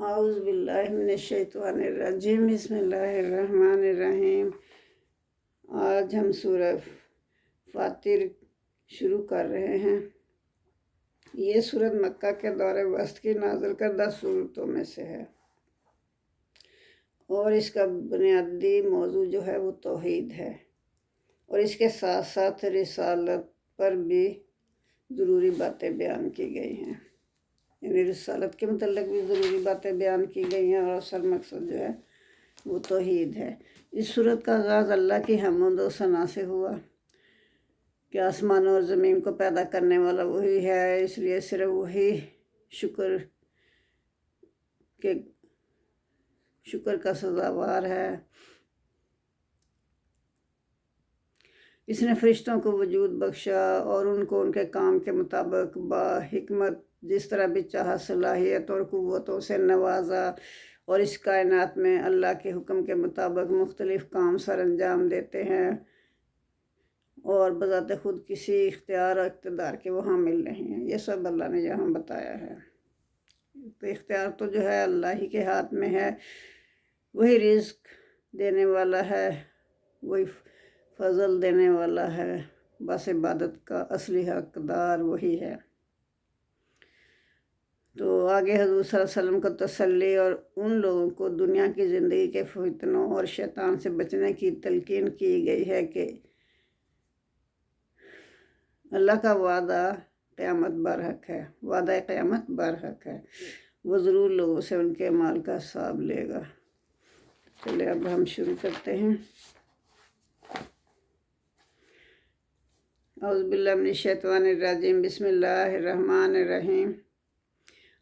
اعوذ باللہ من الشیطان الرجیم، بسم اللہ الرحمن الرحیم۔ آج ہم سورہ فاطر شروع کر رہے ہیں۔ یہ سورت مکہ کے دور وسط کی نازل کردہ سورتوں میں سے ہے، اور اس کا بنیادی موضوع جو ہے وہ توحید ہے، اور اس کے ساتھ ساتھ رسالت پر بھی ضروری باتیں بیان کی گئی ہیں، یعنی رسالت کے متعلق بھی ضروری باتیں بیان کی گئی ہیں، اور اصل مقصد جو ہے وہ توحید ہے۔ اس سورت کا آغاز اللہ کی حمد و ثنا سے ہوا کہ آسمان اور زمین کو پیدا کرنے والا وہی ہے، اس لیے صرف وہی شکر کا سزاوار ہے۔ اس نے فرشتوں کو وجود بخشا اور ان کو ان کے کام کے مطابق با حکمت جس طرح بھی چاہا صلاحیت اور قوتوں سے نوازا، اور اس کائنات میں اللہ کے حکم کے مطابق مختلف کام سر انجام دیتے ہیں، اور بذات خود کسی اختیار اور اقتدار کے وہ حامل نہیں ہیں۔ یہ سب اللہ نے یہاں بتایا ہے۔ تو اختیار تو جو ہے اللہ ہی کے ہاتھ میں ہے، وہی رزق دینے والا ہے، وہی فضل دینے والا ہے، بس عبادت کا اصلی حقدار وہی ہے۔ تو آگے حضور صلی اللہ علیہ وسلم کو تسلی اور ان لوگوں کو دنیا کی زندگی کے فتنوں اور شیطان سے بچنے کی تلقین کی گئی ہے کہ اللہ کا وعدہ قیامت برحق ہے، وعدہ قیامت برحق ہے، وہ ضرور لوگوں سے ان کے اعمال کا حساب لے گا۔ چلے اب ہم شروع کرتے ہیں۔ اعوذ باللہ من الشیطان الرجیم، بسم اللہ الرحمن الرحیم۔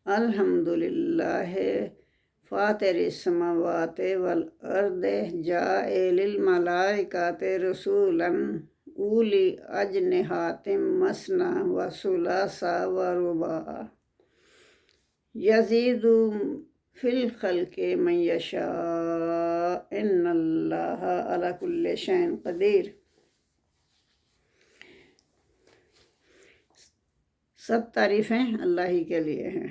الحمدللہ فاطر السماوات والارض جاعل الملائکۃ رسولا اولی اجنحۃ مثنی وثلاث ورباع یزید فی الخلق من یشاء ان اللہ علی کل شیء قدیر۔ سب تعریفیں اللہ ہی کے لیے ہیں،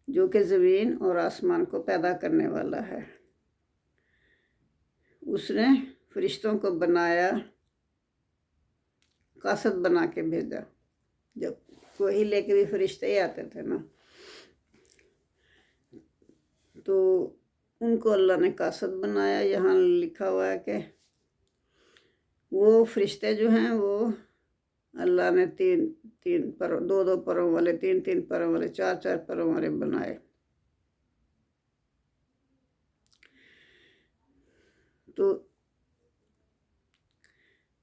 جو کہ زمین اور آسمان کو پیدا کرنے والا ہے۔ اس نے فرشتوں کو بنایا، قاصد بنا کے بھیجا، جب وہی لے کے بھی فرشتے ہی آتے تھے نا، تو ان کو اللہ نے قاصد بنایا۔ یہاں لکھا ہوا ہے کہ وہ فرشتے جو ہیں وہ اللہ نے دو پروں والے، تین پروں والے، چار پروں والے بنائے۔ تو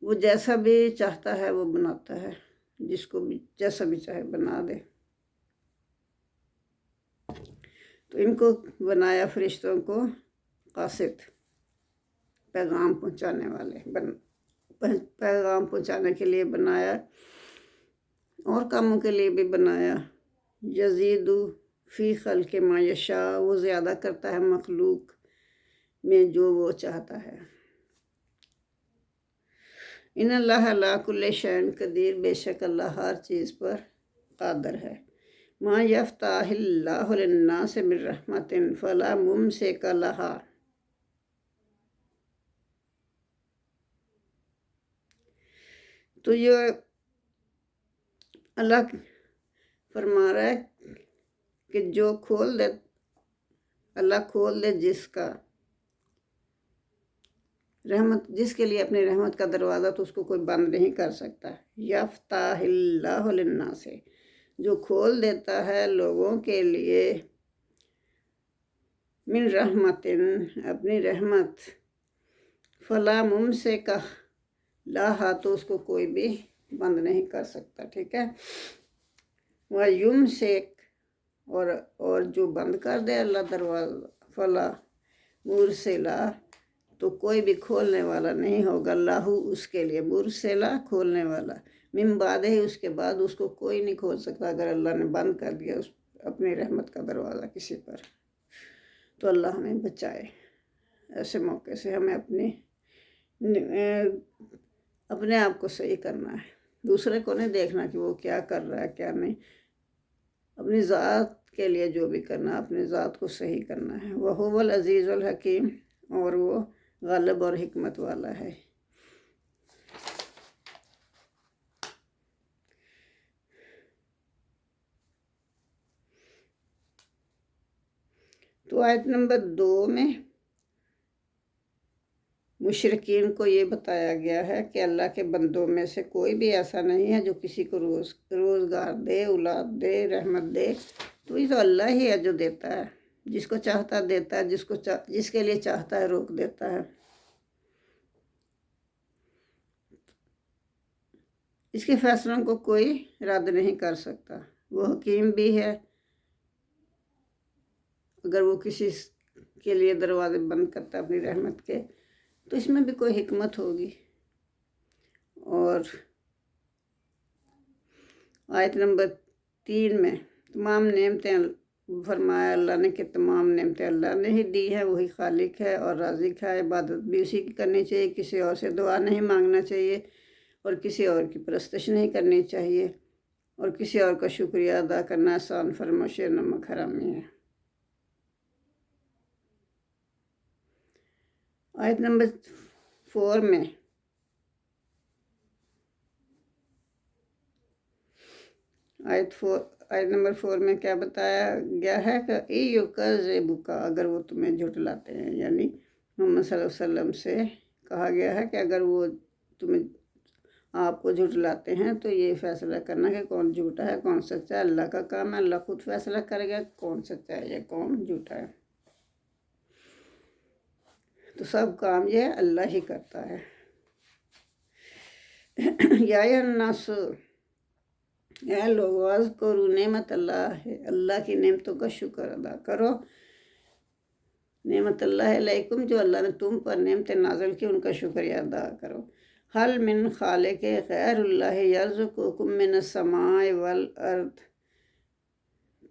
وہ جیسا بھی چاہتا ہے وہ بناتا ہے، جس کو بھی جیسا بھی چاہے بنا دے۔ تو ان کو بنایا فرشتوں کو قاصد، پیغام پہنچانے والے، پیغام پہنچانے کے لیے بنایا، اور کاموں کے لیے بھی بنایا۔ یزید فی خلق ما یشاء، وہ زیادہ کرتا ہے مخلوق میں جو وہ چاہتا ہے۔ ان اللہ علی کل شیء قدیر، بے شک اللہ ہر چیز پر قادر ہے۔ ما یفتح اللہ للناس من رحمۃ فلا ممسک لہا، تو یہ اللہ فرما رہا ہے کہ جو اللہ کھول دے جس کے لیے اپنی رحمت کا دروازہ، تو اس کو کوئی بند نہیں کر سکتا۔ یفتح اللہ للناس، جو کھول دیتا ہے لوگوں کے لیے، من رحمت، اپنی رحمت، فلا ممسک لہا، تو اس کو کوئی بھی بند نہیں کر سکتا، ٹھیک ہے۔ وَيُمْسِك، اور جو بند کر دے اللہ دروازہ، فلا مرسلا، تو کوئی بھی کھولنے والا نہیں ہوگا، لہو اس کے لیے، مرسلا کھولنے والا، من بعد ہی اس کے بعد اس کو کوئی نہیں کھول سکتا۔ اگر اللہ نے بند کر دیا اپنی رحمت کا دروازہ کسی پر، تو اللہ ہمیں بچائے۔ ایسے موقع سے ہمیں اپنے آپ کو صحیح کرنا ہے، دوسرے کو نہیں دیکھنا کہ وہ کیا کر رہا ہے کیا نہیں، اپنی ذات کے لیے جو بھی کرنا اپنے ذات کو صحیح کرنا ہے۔ وَهُوَ الْعَزِيزُ الْحَكِيمُ، اور وہ غالب اور حکمت والا ہے۔ تو آیت نمبر 2 میں مشرکین کو یہ بتایا گیا ہے کہ اللہ کے بندوں میں سے کوئی بھی ایسا نہیں ہے جو کسی کو روزگار دے، اولاد دے، رحمت دے۔ تو یہ تو اللہ ہی ہے جو دیتا ہے، جس کو چاہتا دیتا ہے، جس کے لیے چاہتا ہے روک دیتا ہے۔ اس کے فیصلوں کو کوئی رد نہیں کر سکتا۔ وہ حکیم بھی ہے، اگر وہ کسی کے لیے دروازے بند کرتا ہے اپنی رحمت کے تو اس میں بھی کوئی حکمت ہوگی۔ اور آیت نمبر 3 میں تمام نعمتیں فرمایا اللہ نے کہ تمام نعمتیں اللہ نے ہی دی ہے، وہی خالق ہے اور رازق ہے۔ عبادت بھی اسی کی کرنی چاہیے، کسی اور سے دعا نہیں مانگنا چاہیے، اور کسی اور کی پرستش نہیں کرنی چاہیے، اور کسی اور کا شکریہ ادا کرنا احسان فرموشی نمک حرامی ہے۔ آیت نمبر 4 میں آیت نمبر 4 میں کیا بتایا گیا ہے کہ ایُکذِبُکَ، اگر وہ تمہیں جھٹلاتے ہیں، یعنی محمد صلی اللہ علیہ وسلم سے کہا گیا ہے کہ اگر وہ تمہیں آپ کو جھٹلاتے ہیں تو یہ فیصلہ کرنا کہ کون جھوٹا ہے کون سچا ہے، اللہ کا کام ہے، اللہ خود فیصلہ کرے گا کون سچا ہے یا کون جھوٹا ہے۔ تو سب کام یہ اللہ ہی کرتا ہے۔ یا ایھا الناس، اے لوگو، اذکروا نعمت اللہ، اللہ کی نعمتوں کا شکر ادا کرو۔ نعمت اللہ علیکم، جو اللہ نے تم پر نعمتیں نازل کی ان کا شکریہ ادا کرو۔ حل من خالق غیر اللہ یرزقکم من السماء والارض،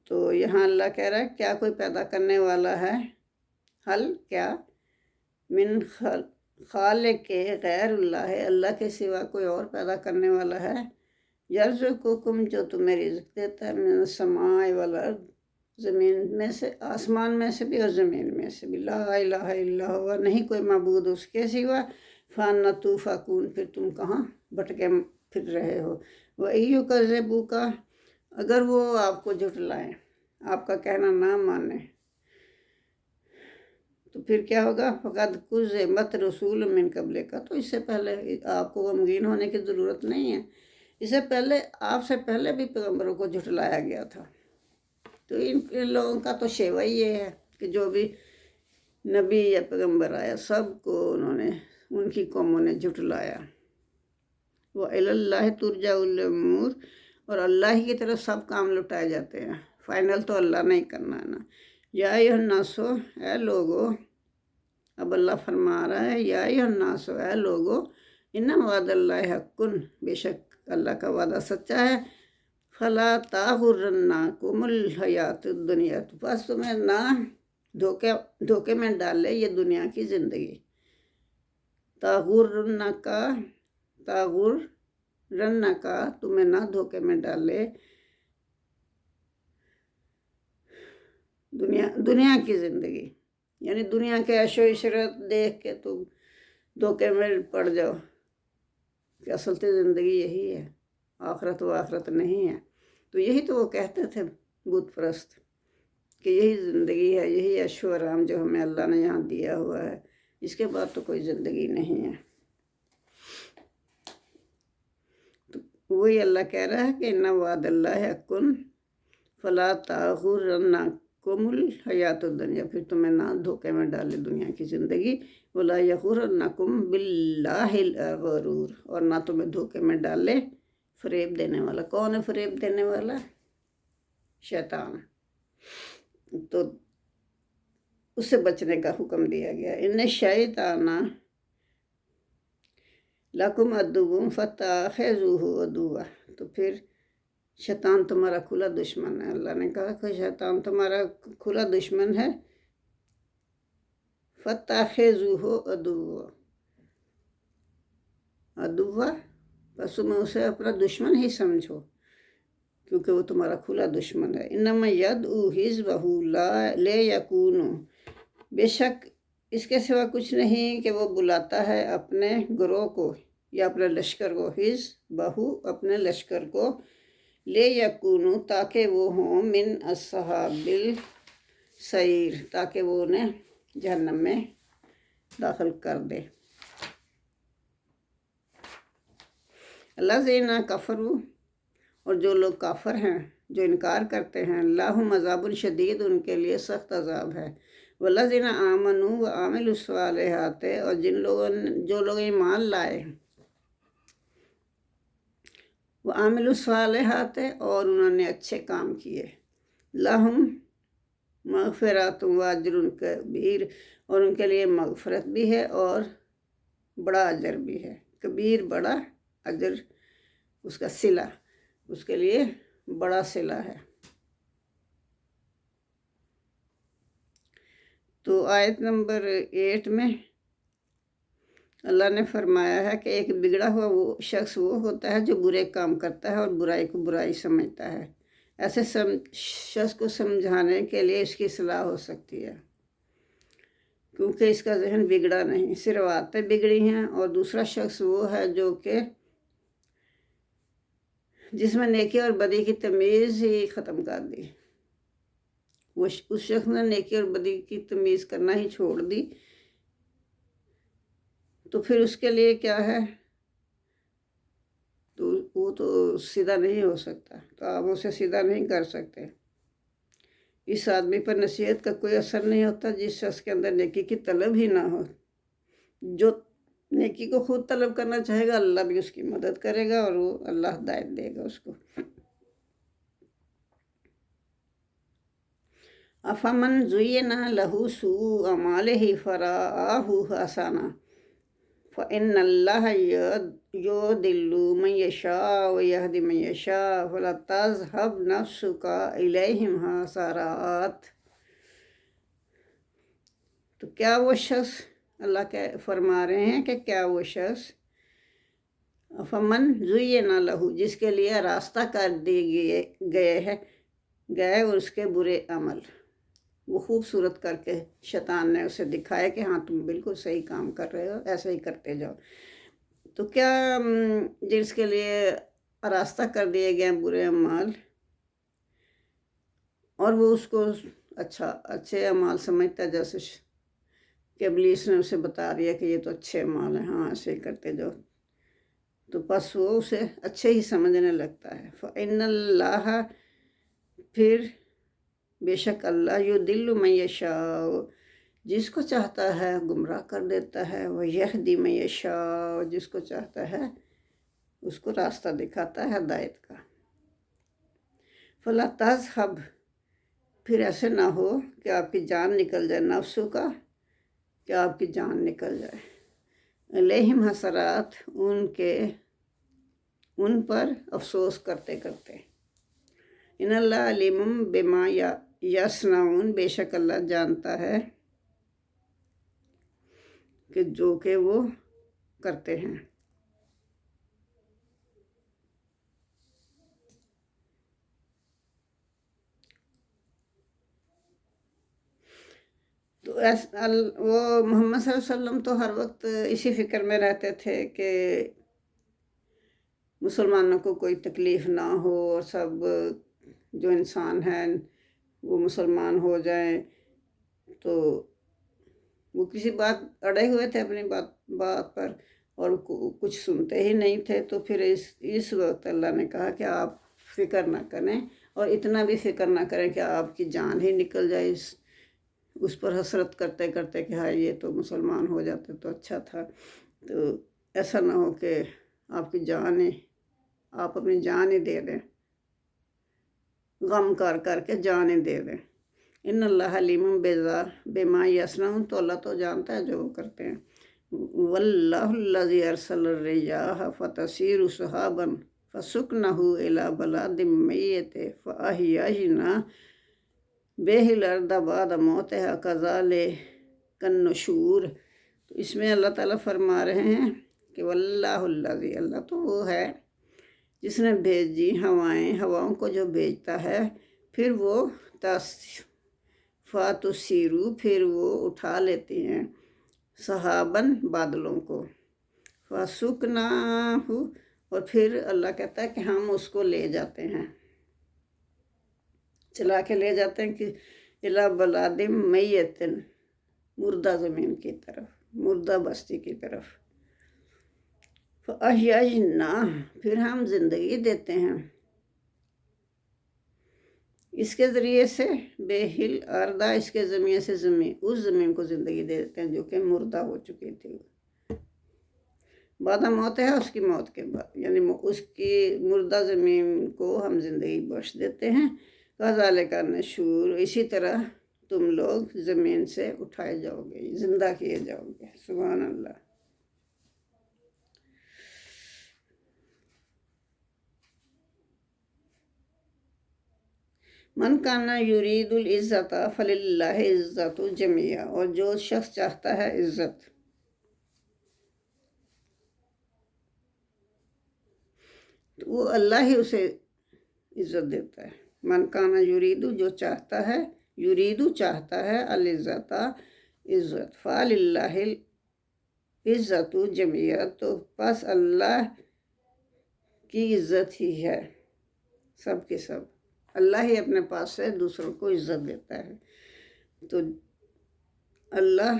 تو یہاں اللہ کہہ رہا ہے کیا کوئی پیدا کرنے والا ہے؟ حل کیا؟ من خالق غیر اللہ، اللہ کے سوا کوئی اور پیدا کرنے والا ہے؟ یرزقکم، جو تمہیں رزق دیتا ہے، من السماء والارض، زمین میں سے، آسمان میں سے بھی اور زمین میں سے بھی۔ لا الہ الا ہوا، نہیں کوئی معبود اس کے سوا۔ فَأَنَّىٰ تُؤْفَكُونَ، پھر تم کہاں بھٹکے پھر رہے ہو۔ وَإِن اگر وہ آپ کو جھٹلائیں، آپ کا کہنا نہ مانیں، تو پھر کیا ہوگا؟ فَقَدْ كُذِّبَتْ رُسُولٌ مِّن قَبْلِكَ، تو اس سے پہلے آپ کو غمگین ہونے کی ضرورت نہیں ہے، اس سے پہلے آپ سے پہلے بھی پیغمبروں کو جھٹلایا گیا تھا۔ تو ان لوگوں کا تو شیوہ ہی یہ ہے کہ جو بھی نبی یا پیغمبر آیا سب کو انہوں نے، ان کی قوموں نے جھٹلایا۔ وَإِلَى اللَّهِ تُرْجَعُ الْأُمُورُ، اور اللہ ہی کی طرف سب کام لٹائے جاتے ہیں، فائنل تو اللہ نے ہی کرنا ہے نا۔ یا ایھا الناس، اے لوگو، اب اللہ فرما رہا ہے یا ایھا الناس، اے لوگو، ان وعد اللہ حق، بے شک اللہ کا وعدہ سچا ہے۔ فلا تغرنکم الحیات الدنیا، تو بس تمہیں نہ دھوکے میں ڈالے یہ دنیا کی زندگی۔ تغرنکا، تمہیں نہ دھوکے میں ڈالے دنیا کی زندگی، یعنی دنیا کے عیش و عشرت دیکھ کے تم دھوکے میں پڑ جاؤ کہ اصل تو زندگی یہی ہے، آخرت و آخرت نہیں ہے۔ تو یہی تو وہ کہتے تھے بت پرست کہ یہی زندگی ہے، یہی عیش و آرام جو ہمیں اللہ نے یہاں دیا ہوا ہے، اس کے بعد تو کوئی زندگی نہیں ہے۔ تو وہی اللہ کہہ رہا ہے کہ ان وعد اللہ حق فلا تغرنکم الحیات الدنیا، پھر تمہیں نہ دھوکے میں ڈالے دنیا کی زندگی۔ ولا یغرنکم باللہ الغرور، اور نہ تمہیں دھوکے میں ڈالے فریب دینے والا۔ کون ہے فریب دینے والا؟ شیطان۔ تو اس سے بچنے کا حکم دیا گیا۔ ان الشیطان لکم عدو فاتخذوہ عدوا، تو پھر شیطان تمہارا کھلا دشمن ہے۔ اللہ نے کہا کہ شیطان تمہارا کھلا دشمن ہے۔ فاتخذوہ عدوا، بس تم اسے اپنا دشمن ہی سمجھو۔ کیونکہ وہ تمہارا کھلا دشمن ہے۔ انما یدعو حزبہ لیکونوا، بے شک اس کے سوا کچھ نہیں کہ وہ بلاتا ہے اپنے گروہ کو یا اپنے لشکر کو، حزبہ اپنے لشکر کو، لیکونوا تاکہ وہ ہوں من اصحاب السعیر، تاکہ وہ انہیں جہنم میں داخل کر دے۔ الذین کفروا، اور جو لوگ کافر ہیں، جو انکار کرتے ہیں، لہم عذاب شدید، ان کے لیے سخت عذاب ہے۔ والذین آمنوا وعملوا الصالحات، اور جو لوگ ایمان لائے وعملوا الصالحات، اور انہوں نے اچھے کام کیے، لہم مغفرات واجر کبیر، اور ان کے لیے مغفرت بھی ہے اور بڑا اجر بھی ہے۔ کبیر بڑا، اجر اس کا صلہ، اس کے لیے بڑا صلہ ہے۔ تو آیت نمبر 8 میں اللہ نے فرمایا ہے کہ ایک بگڑا ہوا وہ شخص وہ ہوتا ہے جو برے کام کرتا ہے اور برائی کو برائی سمجھتا ہے۔ ایسے شخص کو سمجھانے کے لیے اس کی اصلاح ہو سکتی ہے، کیونکہ اس کا ذہن بگڑا نہیں، صرف عادتیں بگڑی ہیں۔ اور دوسرا شخص وہ ہے جو کہ جس میں نیکی اور بدی کی تمیز ہی ختم کر دی، اس شخص نے نیکی اور بدی کی تمیز کرنا ہی چھوڑ دی، تو پھر اس کے لیے کیا ہے، تو وہ تو سیدھا نہیں ہو سکتا، تو آپ اسے سیدھا نہیں کر سکتے۔ اس آدمی پر نصیحت کا کوئی اثر نہیں ہوتا جس شخص کے اندر نیکی کی طلب ہی نہ ہو۔ جو نیکی کو خود طلب کرنا چاہے گا، اللہ بھی اس کی مدد کرے گا اور وہ اللہ ہدایت دے گا اس کو۔ افمن زین لہ سوء اعمالہ فرآہ حسنا فإن اللہ یضل من یشاء ویہدی من یشاء فلا تذہب نفسک الیہم حسرات۔ تو کیا وہ شخص، اللہ کے فرما رہے ہیں کہ کیا وہ شخص، فمن زین لہ، جس کے لیے راستہ کر دیے گئے اس کے برے عمل، وہ خوبصورت کر کے شیطان نے اسے دکھایا کہ ہاں تم بالکل صحیح کام کر رہے ہو، ایسا ہی کرتے جاؤ۔ تو کیا جس کے لیے راستہ کر دیے گئے برے اعمال اور وہ اس کو اچھے اعمال سمجھتا ہے، جیسے کہ ابلیس نے اسے بتا دیا کہ یہ تو اچھے اعمال ہیں، ہاں ایسے ہی کرتے جاؤ، تو بس وہ اسے اچھے ہی سمجھنے لگتا ہے۔ فإن اللہ، پھر بے شک اللہ یضل من یشاء، جس کو چاہتا ہے گمراہ کر دیتا ہے، ویہدی من یشاء، جس کو چاہتا ہے اس کو راستہ دکھاتا ہے ہدایت کا۔ فلا تذہب، پھر ایسے نہ ہو کہ آپ کی جان نکل جائے، نفسوں کا، کہ آپ کی جان نکل جائے، علیہم حسرات، ان پر افسوس کرتے کرتے۔ ان اللہ علیم بما یصنعون، بے شک اللہ جانتا ہے کہ جو کہ وہ کرتے ہیں۔ تو وہ محمد صلی اللہ علیہ وسلم تو ہر وقت اسی فکر میں رہتے تھے کہ مسلمانوں کو کوئی تکلیف نہ ہو اور سب جو انسان ہیں وہ مسلمان ہو جائیں، تو وہ کسی بات اڑے ہوئے تھے اپنی بات پر اور کچھ سنتے ہی نہیں تھے۔ تو پھر اس وقت اللہ نے کہا کہ آپ فکر نہ کریں، اور اتنا بھی فکر نہ کریں کہ آپ کی جان ہی نکل جائے، اس پر حسرت کرتے کرتے کہ ہاں یہ تو مسلمان ہو جاتے تو اچھا تھا۔ تو ایسا نہ ہو کہ آپ اپنی جان ہی دے دیں، غم کر کے جان ہی دے دیں۔ ان اللہ علیم بما یصنعون، تو اللہ تو جانتا ہے جو وہ کرتے ہیں۔ واللہ الذی ارسل الرياح فتثیر سحابا فسقناه الى بلد میت فاحیینا بہ الارض بعد موتها کذلک النشور۔ تو اس میں اللہ تعالیٰ فرما رہے ہیں کہ واللہ الذی، اللہ تو وہ ہے جس نے بھیجی ہواؤں کو جو بھیجتا ہے، پھر وہ فاتسیرو، پھر وہ اٹھا لیتے ہیں صحابن، بادلوں کو، فسکناہ، اور پھر اللہ کہتا ہے کہ ہم اس کو لے جاتے ہیں، چلا کے لے جاتے ہیں کہ الا بلادم میتن، مردہ زمین کی طرف، مردہ بستی کی طرف، فاحیینا، پھر ہم زندگی دیتے ہیں اس کے ذریعے سے، بے ہل اردا، اس کے ذریعے سے اس زمین کو زندگی دے دیتے ہیں جو کہ مردہ ہو چکی تھی، بعد موت ہے اس کی موت کے بعد، یعنی اس کی مردہ زمین کو ہم زندگی بخش دیتے ہیں، کذالک النشور، اسی طرح تم لوگ زمین سے اٹھائے جاؤ گے، زندہ کیے جاؤ گے، سبحان اللہ۔ من کانا یرید العزت فللہ عزت جمیعا، اور جو شخص چاہتا ہے عزت، تو وہ اللہ ہی اسے عزت دیتا ہے۔ من کانا یریدو، جو چاہتا ہے، یریدو چاہتا ہے، العزت عزت، فللہ عزت جمیعا، تو پس اللہ کی عزت ہی ہے، سب کے سب اللہ ہی اپنے پاس سے دوسروں کو عزت دیتا ہے۔ تو اللہ،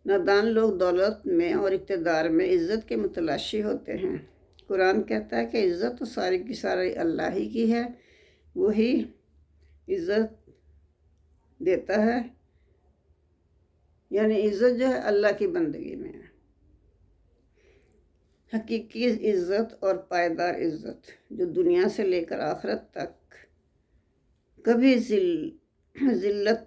نادان لوگ دولت میں اور اقتدار میں عزت کے متلاشی ہوتے ہیں۔ قرآن کہتا ہے کہ عزت تو ساری کی ساری اللہ ہی کی ہے، وہی عزت دیتا ہے، یعنی عزت جو ہے اللہ کی بندگی میں ہے۔ حقیقی عزت اور پائیدار عزت جو دنیا سے لے کر آخرت تک کبھی ذلت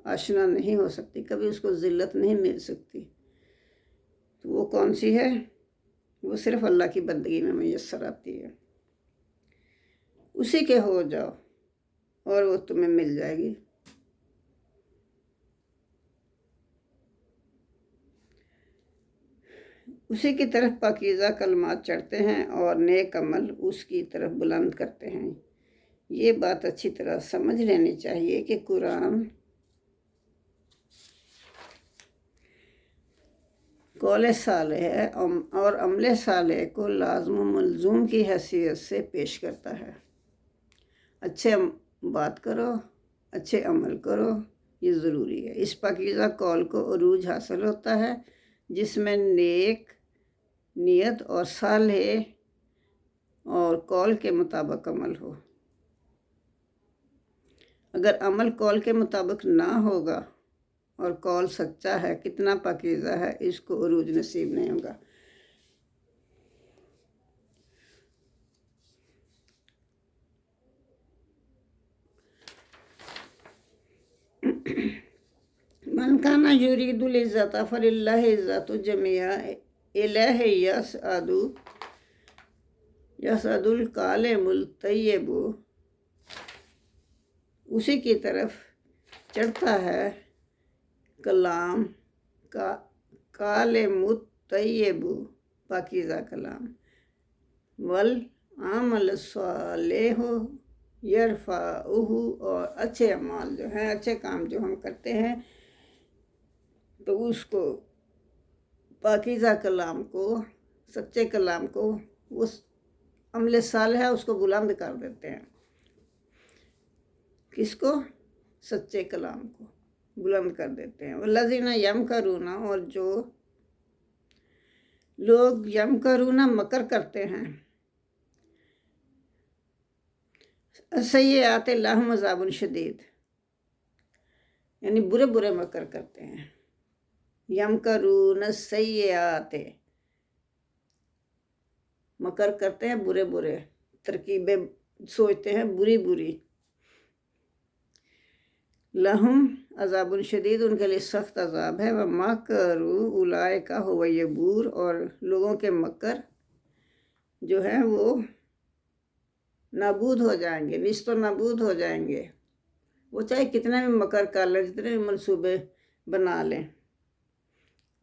آشنا نہیں ہو سکتی، کبھی اس کو ذلت نہیں مل سکتی، تو وہ کون سی ہے؟ وہ صرف اللہ کی بندگی میں میسر آتی ہے۔ اسی کے ہو جاؤ اور وہ تمہیں مل جائے گی۔ اسی کی طرف پاکیزہ کلمات چڑھتے ہیں اور نیک عمل اس کی طرف بلند کرتے ہیں۔ یہ بات اچھی طرح سمجھ لینی چاہیے کہ قرآن قول صالح ہے اور عمل صالح کو لازم و ملزوم کی حیثیت سے پیش کرتا ہے۔ اچھے بات کرو، اچھے عمل کرو، یہ ضروری ہے۔ اس پاکیزہ قول کو عروج حاصل ہوتا ہے جس میں نیک نیت اور صالح اور قول کے مطابق عمل ہو۔ اگر عمل قول کے مطابق نہ ہوگا اور قول سچا ہے، کتنا پاکیزہ ہے، اس کو عروج نصیب نہیں ہوگا۔ من کان یرید العزت فللہ عزت جمیعا الیہ یصعد الکلم الطیب، اسی کی طرف چڑھتا ہے کلام کا کلم الطیب، پاکیزہ کلام، والعمل الصالح یرفعہ، اور اچھے اعمال جو ہیں، اچھے کام جو ہم کرتے ہیں، تو اس کو پاکیزہ کلام کو، سچے کلام کو، اس عمل صالح اس کو بلند کر دیتے ہیں۔ کس کو؟ سچے کلام کو بلند کر دیتے ہیں۔ والذین یمکرون، اور جو لوگ یمکرون مکر کرتے ہیں، السیئات لہم عذاب شدید، یعنی برے برے مکر کرتے ہیں۔ یمکرون السیئات، مکر کرتے ہیں برے برے، ترکیبیں سوچتے ہیں بری بری، لہم عذاب شدید، ان کے لیے سخت عذاب ہے، وَمَكَرُوا أُولَئِكَ هُوَ یبور، اور لوگوں کے مکر جو ہیں وہ نابود ہو جائیں گے، نیست و نابود ہو جائیں گے، وہ چاہے کتنے بھی مکر کر لیں، جتنے بھی منصوبے بنا لیں،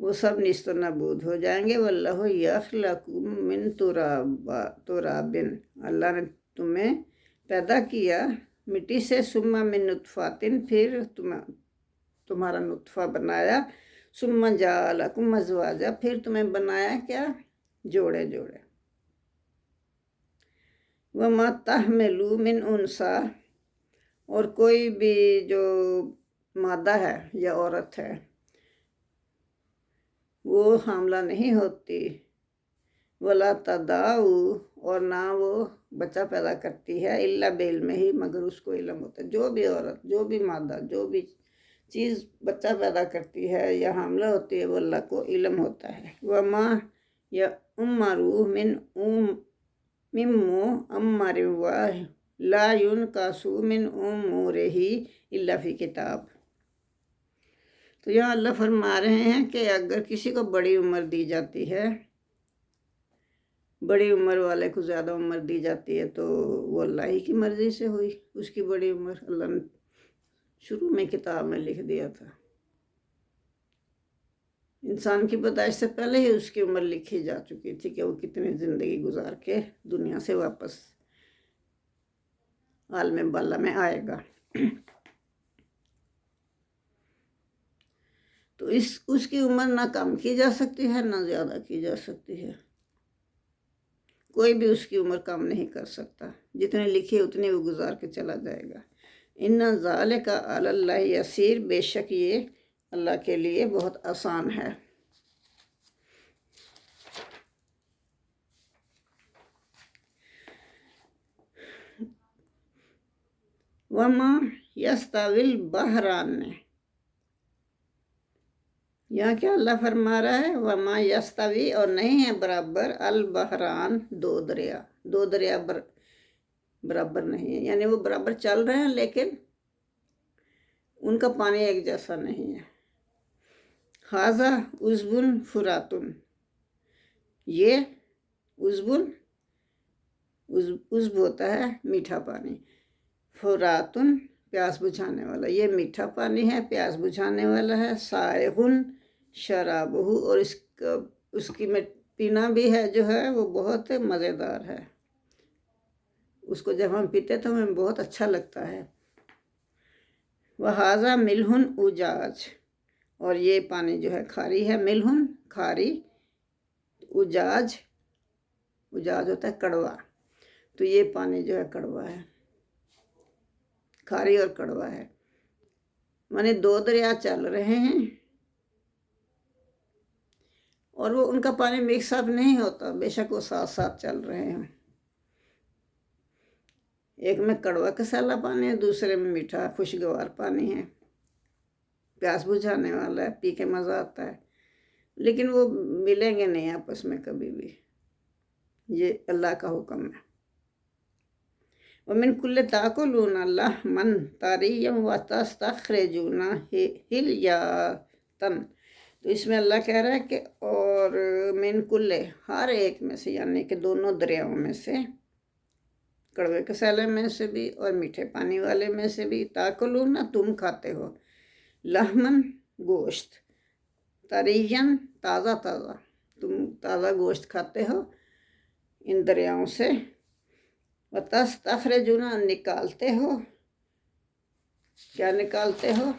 وہ سب نیست و نابود ہو جائیں گے۔ واللہ یخلق من ترابن، اللہ نے تمہیں پیدا کیا مٹی سے، ثم من نطفاتن، پھر تمہارا نطفہ بنایا، ثم جعلکم ازواجا، پھر تمہیں بنایا کیا؟ جوڑے جوڑے۔ وما تحمل من انثی، اور کوئی بھی جو مادہ ہے یا عورت ہے وہ حاملہ نہیں ہوتی، ولا تضع، اور نہ وہ بچہ پیدا کرتی ہے، الا بعلمہ، ہی مگر اس کو علم ہوتا ہے۔ جو بھی عورت، جو بھی مادہ، جو بھی چیز بچہ پیدا کرتی ہے یا حاملہ ہوتی ہے، وہ اللہ کو علم ہوتا ہے۔ وما یؤمروا من مؤمر لا ينقص من امورہ الا فی کتاب۔ تو یہاں اللہ فرما رہے ہیں کہ اگر کسی کو بڑی عمر دی جاتی ہے، بڑی عمر والے کو زیادہ عمر دی جاتی ہے، تو وہ اللہ ہی کی مرضی سے ہوئی اس کی بڑی عمر، اللہ نے شروع میں کتاب میں لکھ دیا تھا۔ انسان کی پیدائش سے پہلے ہی اس کی عمر لکھی جا چکی تھی کہ وہ کتنی زندگی گزار کے دنیا سے واپس عالم بالا میں آئے گا۔ تو اس کی عمر نہ کم کی جا سکتی ہے نہ زیادہ کی جا سکتی ہے، کوئی بھی اس کی عمر کم نہیں کر سکتا، جتنی لکھی اتنی وہ گزار کے چلا جائے گا۔ ان ذالک علی اللہ یسیر، بے شک یہ اللہ کے لیے بہت آسان ہے۔ وما یستوی البحران، یہاں کیا اللہ فرما رہا ہے؟ وما یستوی، اور نہیں ہے برابر، البحران، دو دریا، دو دریا برابر نہیں ہے، یعنی وہ برابر چل رہے ہیں لیکن ان کا پانی ایک جیسا نہیں ہے۔ ھذا عذب فرات، یہ عذب ہوتا ہے میٹھا پانی، فراتن پیاس بجھانے والا، یہ میٹھا پانی ہے، پیاس بجھانے والا ہے، سائغ شرابہ، اور اس کی پینا بھی ہے جو ہے وہ بہت مزیدار ہے، اس کو جب ہم پیتے تو ہمیں بہت اچھا لگتا ہے۔ وَھَذَا مِلْحٌ اُجاج، اور یہ پانی جو ہے کھاری ہے، ملحن کھاری، اجاج ہوتا ہے کڑوا، تو یہ پانی جو ہے کڑوا ہے، کھاری اور کڑوا ہے، مانے دو دریا چل رہے ہیں اور وہ ان کا پانی مکس اپ نہیں ہوتا، بے شک وہ ساتھ ساتھ چل رہے ہیں، ایک میں کڑوا کسالہ پانی ہے، دوسرے میں میٹھا خوشگوار پانی ہے، پیاس بجھانے والا ہے، پی کے مزہ آتا ہے، لیکن وہ ملیں گے نہیں آپس میں کبھی بھی، یہ اللہ کا حکم ہے۔ وَمِن كُلِّ تَأْكُلُونَ لَحْمًا طَرِيًّا وَتَسْتَخْرِجُونَ حِلْيَةً، تو اس میں اللہ کہہ رہا ہے کہ اور من کل، ہر ایک میں سے، یعنی کہ دونوں دریاؤں میں سے، کڑوے کسالے میں سے بھی اور میٹھے پانی والے میں سے بھی، تاکلون، تم کھاتے ہو، لحمن گوشت، طریًّا تازہ تازہ، تم تازہ گوشت کھاتے ہو ان دریاؤں سے، وتستخرجون، نکالتے ہو، کیا نکالتے ہو؟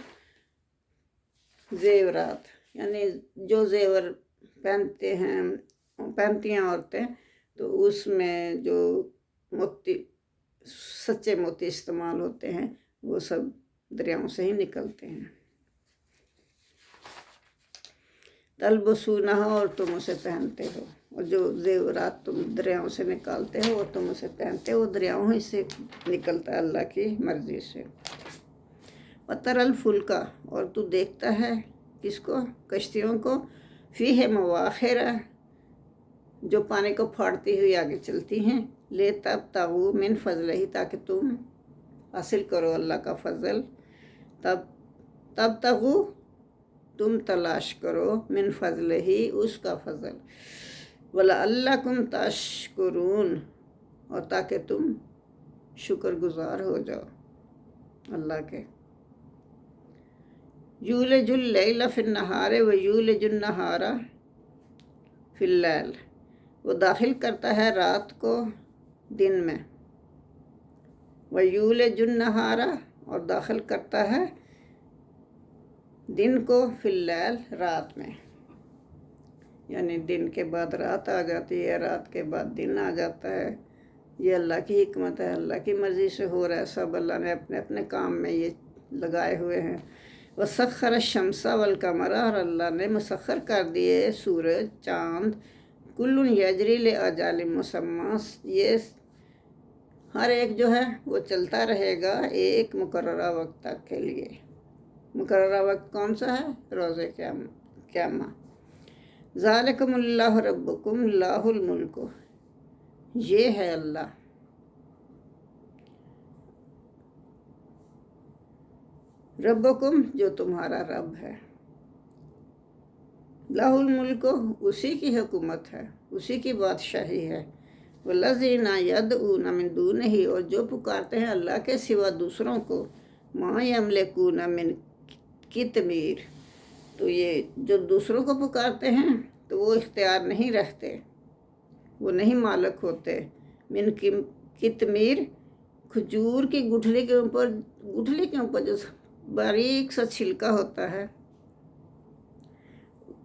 زیورات، یعنی جو زیور پہنتے ہیں، پہنتی ہیں عورتیں، تو اس میں جو موتی، سچے موتی استعمال ہوتے ہیں، وہ سب دریاؤں سے ہی نکلتے ہیں۔ تلبسونہ، اور تم اسے پہنتے ہو، اور جو زیورات تم دریاؤں سے نکالتے ہو وہ تم اسے پہنتے ہو، وہ دریاؤں ہی سے نکلتا ہے اللہ کی مرضی سے۔ وَتَرَى الْفُلْكَ، اور تو دیکھتا ہے کس کو؟ کشتیوں کو، فِيهِ مَوَاخِرَ، جو پانی کو پھاڑتی ہوئی آگے چلتی ہیں، لِتَبْتَغُوا مِنْ فَضْلِهِ، تاکہ تم حاصل کرو اللہ کا فضل، تبتغوا، تم تلاش کرو، من فضلہ، اس کا فضل، وَلَعَلَّكُمْ تَشْكُرُونَ، اور تاکہ تم شکر گزار ہو جاؤ اللہ کے۔ یولج اللیل فی النہار و یولج النہار فی اللیل، وہ داخل کرتا ہے رات کو دن میں، وَيُولِجُ النَّهَارَ، اور داخل کرتا ہے دن کو فی اللیل، رات میں، یعنی دن کے بعد رات آ جاتی ہے، رات کے بعد دن آ جاتا ہے۔ یہ اللہ کی حکمت ہے، اللہ کی مرضی سے ہو رہا ہے، سب اللہ نے اپنے اپنے کام میں یہ لگائے ہوئے ہیں۔ وَسَخَّرَ الشَّمْسَ وَالْقَمَرَ، اور اللہ نے مسخر کر دیے سورج، چاند، کُلٌّ یجری لِأَجَلٍ مُّسَمًّى، یہ ہر ایک جو ہے وہ چلتا رہے گا ایک مقررہ وقت تک کے لیے۔ مقررہ وقت کون سا ہے؟ روز قیامہ۔ ذالکم اللہ ربکم لاہ الملک، یہ ہے اللہ، ربکم جو تمہارا رب ہے، لاہ الملک، اسی کی حکومت ہے، اسی کی بادشاہی ہے۔ والذین یدعون من دونہ، اور جو پکارتے ہیں اللہ کے سوا دوسروں کو، ما یملکون من قطمیر، تو یہ جو دوسروں کو پکارتے ہیں تو وہ اختیار نہیں رکھتے، وہ نہیں مالک ہوتے، من قطمیر، کھجور کی گٹھلی کے اوپر جو باریک سا چھلکا ہوتا ہے،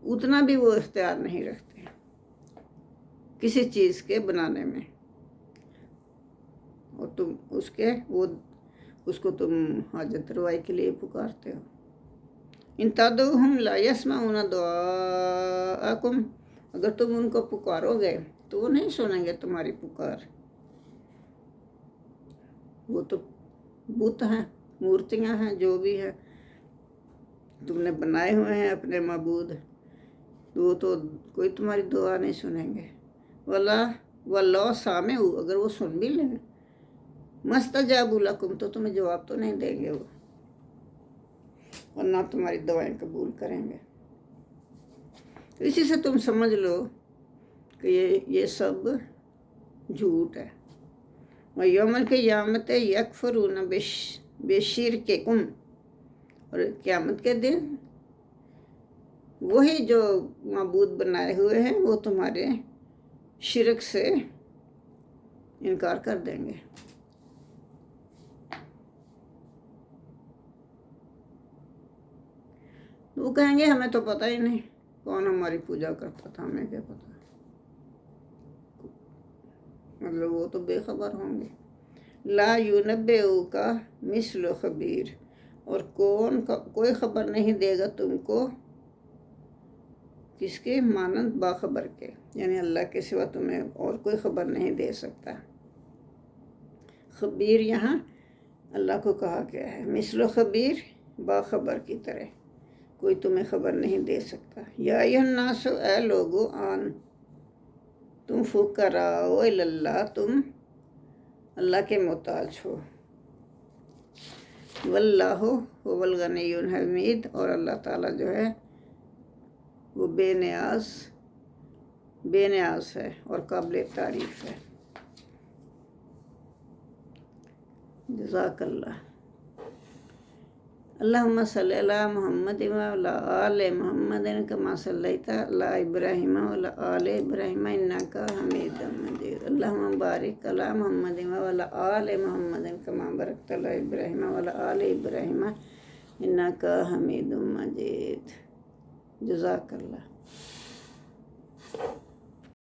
اتنا بھی وہ اختیار نہیں رکھتے کسی چیز کے بنانے میں، اور تم اس کو تم حاجت روائی کے لیے پکارتے ہو۔ ان تدعوہم لا یسمعون دعاءکم، اگر تم ان کو پکارو گے تو وہ نہیں سنیں گے تمہاری پکار۔ وہ تو بت ہیں، مورتیاں ہیں، جو بھی ہے تم نے بنائے ہوئے ہیں اپنے معبود، وہ تو کوئی تمہاری دعا نہیں سنیں گے۔ وَلَوْ سَمِعُوا، اگر وہ سن بھی لیں، مَسْتَجَابُوا لَكُمْ، تو تمہیں جواب تو نہیں دیں گے وہ، اور نہ تمہاری دعائیں قبول کریں گے۔ تو اسی سے تم سمجھ لو کہ یہ سب جھوٹ ہے۔ وَيَوْمَ الْقِيَامَةِ يَكْفُرُونَ بِشِرْكِكُمْ، اور قیامت کے دن وہی جو معبود بنائے ہوئے ہیں وہ تمہارے شرک سے انکار کر دیں گے۔ وہ کہیں گے ہمیں تو پتہ ہی نہیں کون ہماری پوجا کرتا تھا، ہمیں کیا پتہ، مطلب وہ تو بے خبر ہوں گے۔ لا يُنَبِّئُكَ مِثْلُ خبیر، اور کوئی خبر نہیں دے گا تم کو کس کے مانند باخبر کے، یعنی اللہ کے سوا تمہیں اور کوئی خبر نہیں دے سکتا۔ خبیر یہاں اللہ کو کہا گیا ہے، مثل خبیر، باخبر کی طرح کوئی تمہیں خبر نہیں دے سکتا۔ یا ایھا الناس، اے لوگو، تم فقراء الی اللہ، تم اللہ کے محتاج ہو، واللہ هو الغنی الحمید، اور اللہ تعالیٰ جو ہے وہ بے نیاز ہے اور قابل تعریف ہے۔ جزاک اللہ۔ اللہم صلی علی محمد وعلی آل محمد کما صلیت علی ابراہیم وعلی آل ابراہیم انک حمید مجید۔ اللہم بارک علی محمد وعلی آل محمد کما بارکت علی ابراہیم وعلی آل ابراہیم انک حمید مجید۔ جزاک اللہ۔